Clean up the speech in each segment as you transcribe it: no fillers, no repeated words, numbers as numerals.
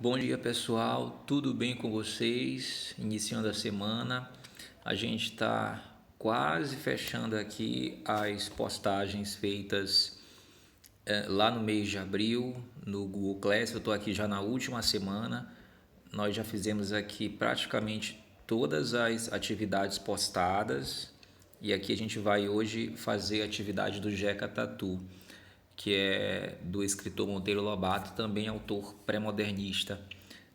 Bom dia pessoal, tudo bem com vocês? Iniciando a semana, a gente está quase fechando aqui as postagens feitas lá no mês de abril no Google Class. Eu estou aqui já na última semana, nós já fizemos aqui praticamente todas as atividades postadas e aqui a gente vai hoje fazer a atividade do Jeca Tatu, que é do escritor Monteiro Lobato, também autor pré-modernista.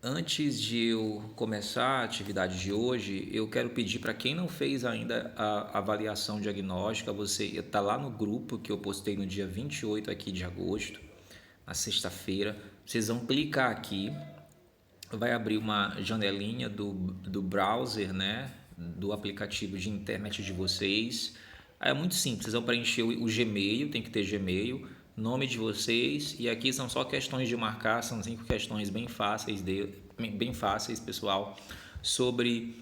Antes de eu começar a atividade de hoje, eu quero pedir para quem não fez ainda a avaliação diagnóstica, você está lá no grupo que eu postei no dia 28 aqui de agosto, na sexta-feira, vocês vão clicar aqui, vai abrir uma janelinha do browser, né, do aplicativo de internet de vocês. Aí é muito simples, vocês vão preencher o Gmail, tem que ter Gmail, nome de vocês, e aqui são só questões de marcar, são 5 questões bem fáceis, pessoal, sobre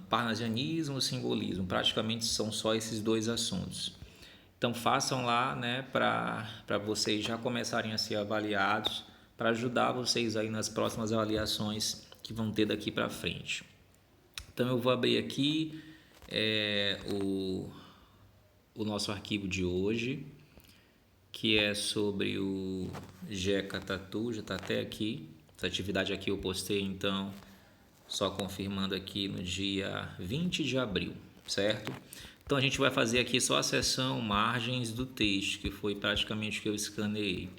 parnasianismo e simbolismo. Praticamente são só esses dois assuntos. Então façam lá, né, para vocês já começarem a ser avaliados, para ajudar vocês aí nas próximas avaliações que vão ter daqui para frente. Então eu vou abrir aqui o nosso arquivo de hoje, que é sobre o Jeca Tatu, já está até aqui. Essa atividade aqui eu postei, então, só confirmando aqui no dia 20 de abril, certo? Então a gente vai fazer aqui só a seção margens do texto, que foi praticamente o que eu escaneei.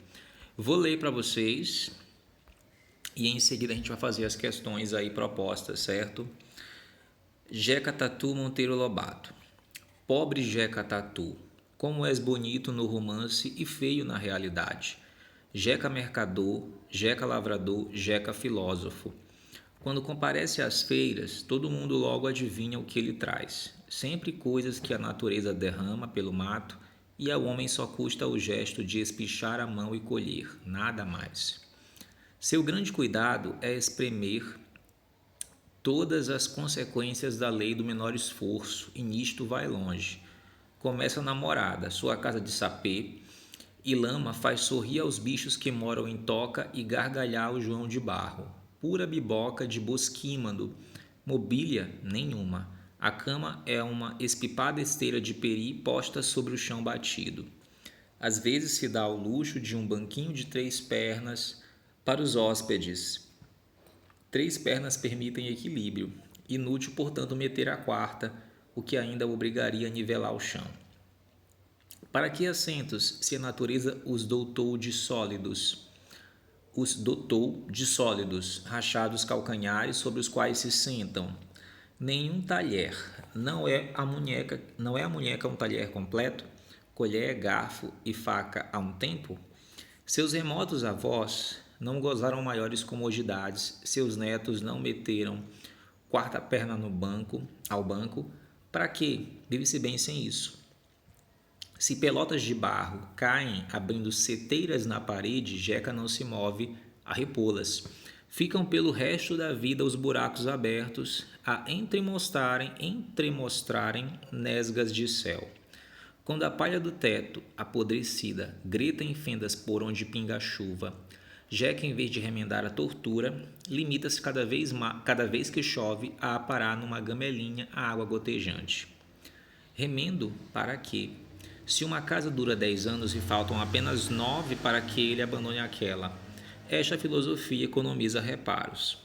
Vou ler para vocês e em seguida a gente vai fazer as questões aí propostas, certo? Jeca Tatu Monteiro Lobato. Pobre Jeca Tatu, como és bonito no romance e feio na realidade. Jeca mercador, Jeca lavrador, Jeca filósofo. Quando comparece às feiras, todo mundo logo adivinha o que ele traz. Sempre coisas que a natureza derrama pelo mato e ao homem só custa o gesto de espichar a mão e colher, nada mais. Seu grande cuidado é espremer todas as consequências da lei do menor esforço, e nisto vai longe. Começa a namorada, sua casa de sapê, e lama faz sorrir aos bichos que moram em toca e gargalhar o João de Barro. Pura biboca de bosquímando, mobília nenhuma. A cama é uma espipada esteira de peri posta sobre o chão batido. Às vezes se dá ao luxo de um banquinho de 3 pernas para os hóspedes. 3 pernas permitem equilíbrio. Inútil, portanto, meter a quarta, o que ainda obrigaria a nivelar o chão. Para que assentos, se a natureza os dotou de sólidos? Os dotou de sólidos, rachados calcanhares sobre os quais se sentam. Nenhum talher. Não é a munheca um talher completo? Colher, garfo e faca a um tempo? Seus remotos avós não gozaram maiores comodidades, seus netos não meteram quarta perna ao banco. Para quê? Vive-se bem sem isso. Se pelotas de barro caem abrindo seteiras na parede, Jeca não se move a repô-las. Ficam pelo resto da vida os buracos abertos a entremostrarem nesgas de céu. Quando a palha do teto, apodrecida, grita em fendas por onde pinga a chuva, Jeca, em vez de remendar a tortura, limita-se cada vez que chove a aparar numa gamelinha a água gotejante. Remendo para quê? Se uma casa dura 10 anos e faltam apenas 9 para que ele abandone aquela, esta filosofia economiza reparos.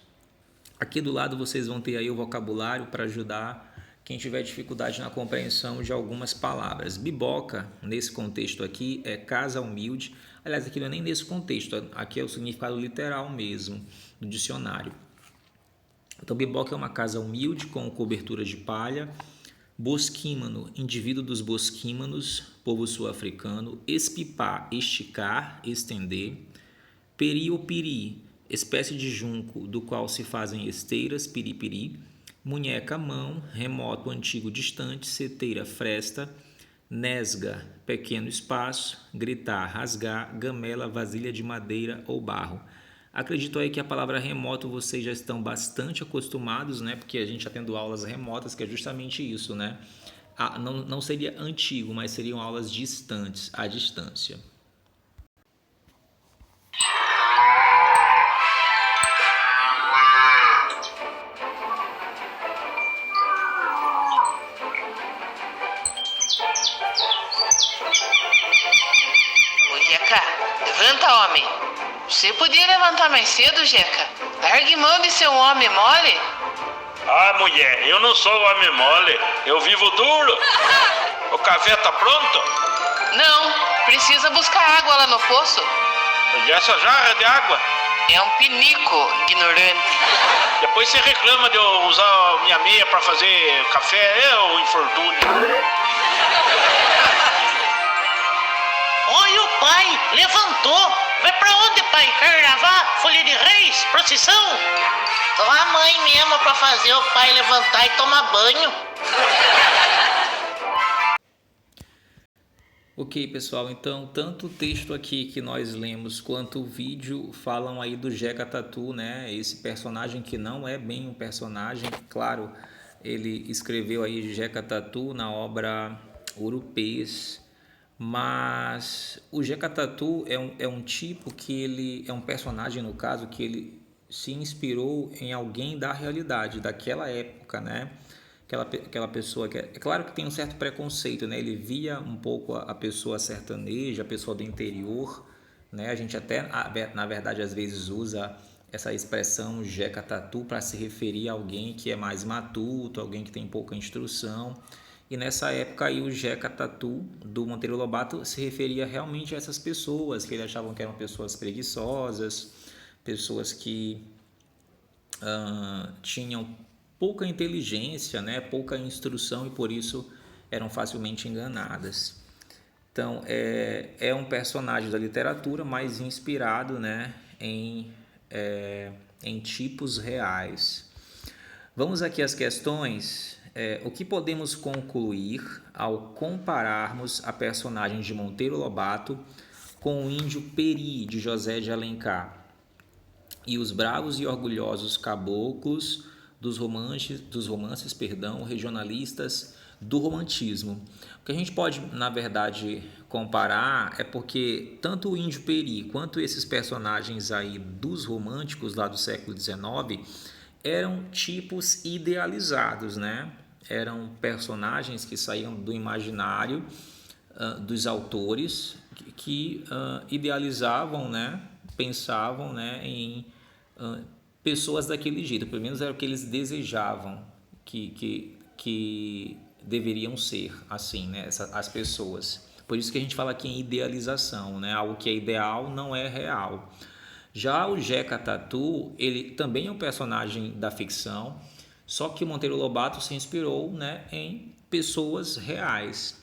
Aqui do lado vocês vão ter aí o vocabulário para ajudar quem tiver dificuldade na compreensão de algumas palavras. Biboca, nesse contexto aqui, é casa humilde. Aliás, aqui não é nem nesse contexto, aqui é o significado literal mesmo, do dicionário. Então, biboca é uma casa humilde com cobertura de palha. Bosquímano, indivíduo dos bosquímanos, povo sul-africano. Espipar, esticar, estender. Peri ou piri, espécie de junco do qual se fazem esteiras, piripiri. Munheca, mão, remoto, antigo, distante. Seteira, fresta. Nesga, pequeno espaço. Gritar, rasgar. Gamela, vasilha de madeira ou barro. Acredito aí que a palavra remoto vocês já estão bastante acostumados, né? Porque a gente está tendo aulas remotas, que é justamente isso, né? Não seria antigo, mas seriam aulas distantes, à distância. Jeca, levanta, homem. Você podia levantar mais cedo, Jeca? Largue mão de ser um homem mole. Ah, mulher, eu não sou homem mole, eu vivo duro. O café tá pronto? Não, precisa buscar água lá no poço. E essa jarra de água? É um pinico, ignorante. Depois você reclama de eu usar minha meia pra fazer café, é o infortúnio. Oi, o pai, levantou. Vai pra onde, pai? Carnaval? Folia de Reis? Procissão? Só a mãe mesmo pra fazer o pai levantar e tomar banho. Ok, pessoal, então tanto o texto aqui que nós lemos quanto o vídeo falam aí do Jeca Tatu, né? Esse personagem que não é bem um personagem, claro, ele escreveu aí Jeca Tatu na obra Urupês, mas o Jeca Tatu é um tipo que ele é um personagem, no caso, que ele se inspirou em alguém da realidade, daquela época, né? Aquela pessoa que é claro que tem um certo preconceito, né? Ele via um pouco a pessoa sertaneja, a pessoa do interior, né? A gente até na verdade às vezes usa essa expressão Jeca Tatu para se referir a alguém que é mais matuto, alguém que tem pouca instrução. E nessa época aí o Jeca Tatu do Monteiro Lobato se referia realmente a essas pessoas que ele achavam que eram pessoas preguiçosas, pessoas que tinham pouca inteligência, né, pouca instrução e por isso eram facilmente enganadas. Então é um personagem da literatura, mas inspirado, né, em tipos reais. Vamos aqui às questões. O que podemos concluir ao compararmos a personagem de Monteiro Lobato com o índio Peri de José de Alencar e os bravos e orgulhosos caboclos dos romances, regionalistas do romantismo? O que a gente pode, na verdade, comparar é porque tanto o índio Peri quanto esses personagens aí dos românticos lá do século XIX eram tipos idealizados, né? Eram personagens que saíam do imaginário dos autores que idealizavam, né? Pensavam, né? Em pessoas daquele jeito, pelo menos era o que eles desejavam que deveriam ser assim, né? As pessoas. Por isso que a gente fala aqui em idealização, né? Algo que é ideal não é real. Já o Jeca Tatu, ele também é um personagem da ficção, só que o Monteiro Lobato se inspirou, né, em pessoas reais.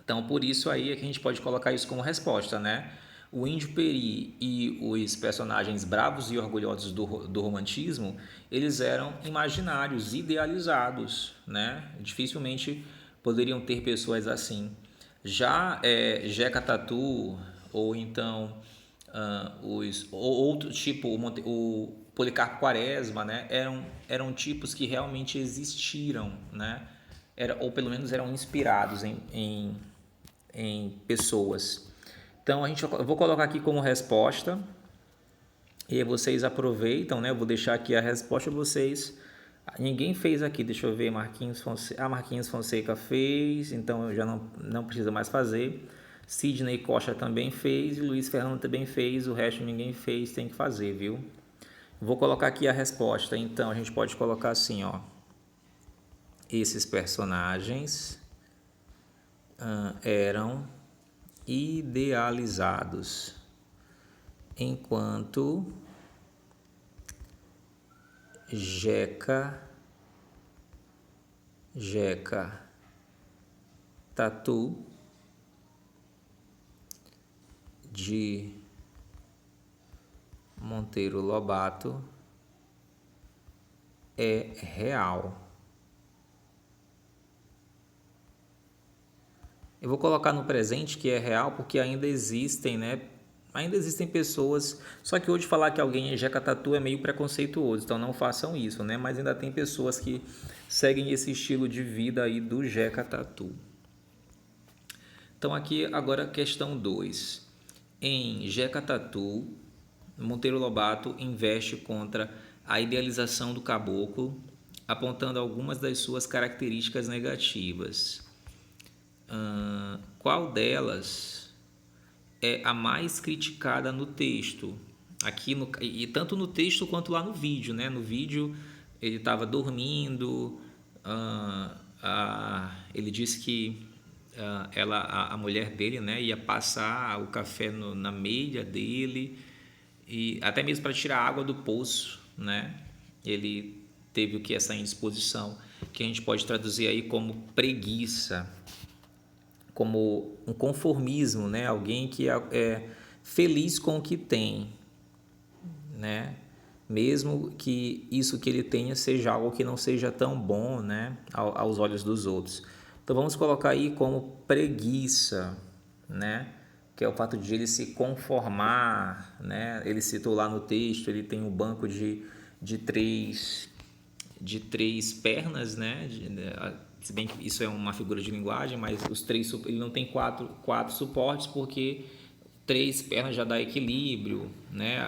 Então, por isso aí é que a gente pode colocar isso como resposta, né? O índio Peri e os personagens bravos e orgulhosos do romantismo, eles eram imaginários, idealizados, né? Dificilmente poderiam ter pessoas assim. Já Jeca Tatu, ou então outro tipo, o Policarpo Quaresma, né? Eram tipos que realmente existiram, né? Ou pelo menos eram inspirados em pessoas. Então eu vou colocar aqui como resposta e aí vocês aproveitam, né? Eu vou deixar aqui a resposta vocês. Ninguém fez aqui, deixa eu ver, Marquinhos Fonseca fez, então eu já não precisa mais fazer. Sidney Costa também fez e Luiz Fernando também fez, o resto ninguém fez, tem que fazer, viu? Vou colocar aqui a resposta, então a gente pode colocar assim, ó. Esses personagens eram idealizados, enquanto Jeca Tatu de Monteiro Lobato é real. Eu vou colocar no presente que é real porque ainda existem, né? Ainda existem pessoas, só que hoje falar que alguém é Jeca Tatu é meio preconceituoso, então não façam isso, né? Mas ainda tem pessoas que seguem esse estilo de vida aí do Jeca Tatu. Então aqui agora questão 2. Em Jeca Tatu, Monteiro Lobato investe contra a idealização do caboclo, apontando algumas das suas características negativas. Qual delas é a mais criticada no texto. Aqui e tanto no texto quanto lá no vídeo, né? No vídeo ele estava dormindo, ele disse que a mulher dele, né, ia passar o café na meia dele, e até mesmo para tirar a água do poço, né? Ele teve o que? Essa indisposição, que a gente pode traduzir aí como preguiça, como um conformismo, né? Alguém que é feliz com o que tem, né? Mesmo que isso que ele tenha seja algo que não seja tão bom, né, aos olhos dos outros. Então vamos colocar aí como preguiça, né, que é o fato de ele se conformar, né? Ele citou lá no texto, ele tem um banco de três pernas, né? Se bem que isso é uma figura de linguagem, mas ele não tem quatro suportes, porque 3 pernas já dá equilíbrio, né?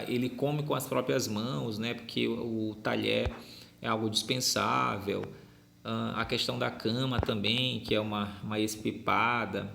Ele come com as próprias mãos, né? Porque o talher é algo dispensável. A questão da cama também, que é uma espipada,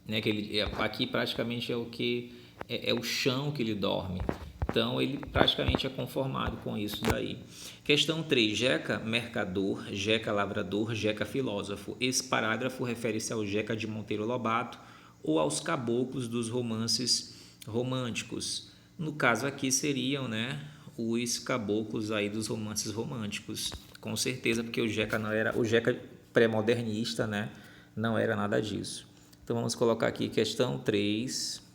né? Que ele aqui praticamente é o que é o chão que ele dorme. Então ele praticamente é conformado com isso daí. Questão 3, Jeca mercador, Jeca lavrador, Jeca filósofo. Esse parágrafo refere-se ao Jeca de Monteiro Lobato ou aos caboclos dos romances românticos. No caso aqui seriam, né, os caboclos aí dos romances românticos, com certeza, porque o Jeca não era o Jeca pré-modernista, né? Não era nada disso. Então vamos colocar aqui questão 3.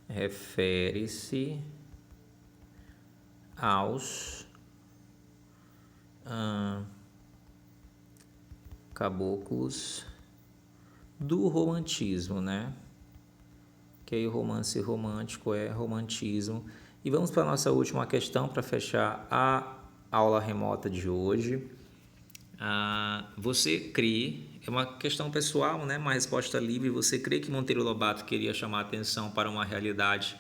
Refere-se aos caboclos do romantismo, né? Que aí o romance romântico é romantismo. E vamos para a nossa última questão para fechar a aula remota de hoje. Você crê, é uma questão pessoal, né? Uma resposta livre. Você crê que Monteiro Lobato queria chamar a atenção para uma realidade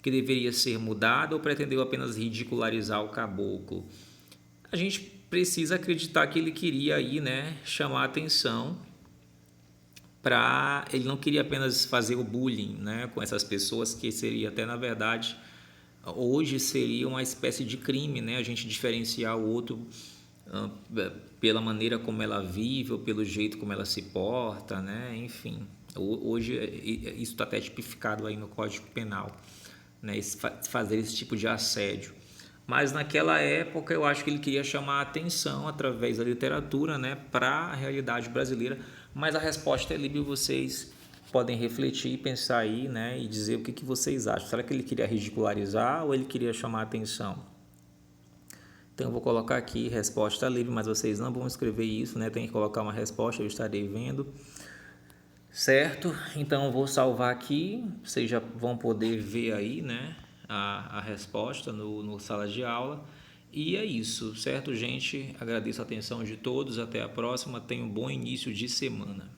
que deveria ser mudada ou pretendeu apenas ridicularizar o caboclo? A gente precisa acreditar que ele queria aí, né, chamar a atenção ele não queria apenas fazer o bullying, né, com essas pessoas, que seria até, na verdade, hoje seria uma espécie de crime, né, a gente diferenciar o outro pela maneira como ela vive ou pelo jeito como ela se porta, né, enfim. Hoje isso está até tipificado aí no Código Penal, né, fazer esse tipo de assédio. Mas naquela época eu acho que ele queria chamar a atenção através da literatura, né, para a realidade brasileira. Mas a resposta é livre, vocês podem refletir e pensar aí, né, e dizer o que vocês acham. Será que ele queria ridicularizar ou ele queria chamar a atenção? Então eu vou colocar aqui resposta livre, mas vocês não vão escrever isso, né? Tem que colocar uma resposta, eu estarei vendo. Certo? Então eu vou salvar aqui, vocês já vão poder ver aí, né, a resposta no sala de aula. E é isso, certo, gente? Agradeço a atenção de todos, até a próxima, tenham um bom início de semana.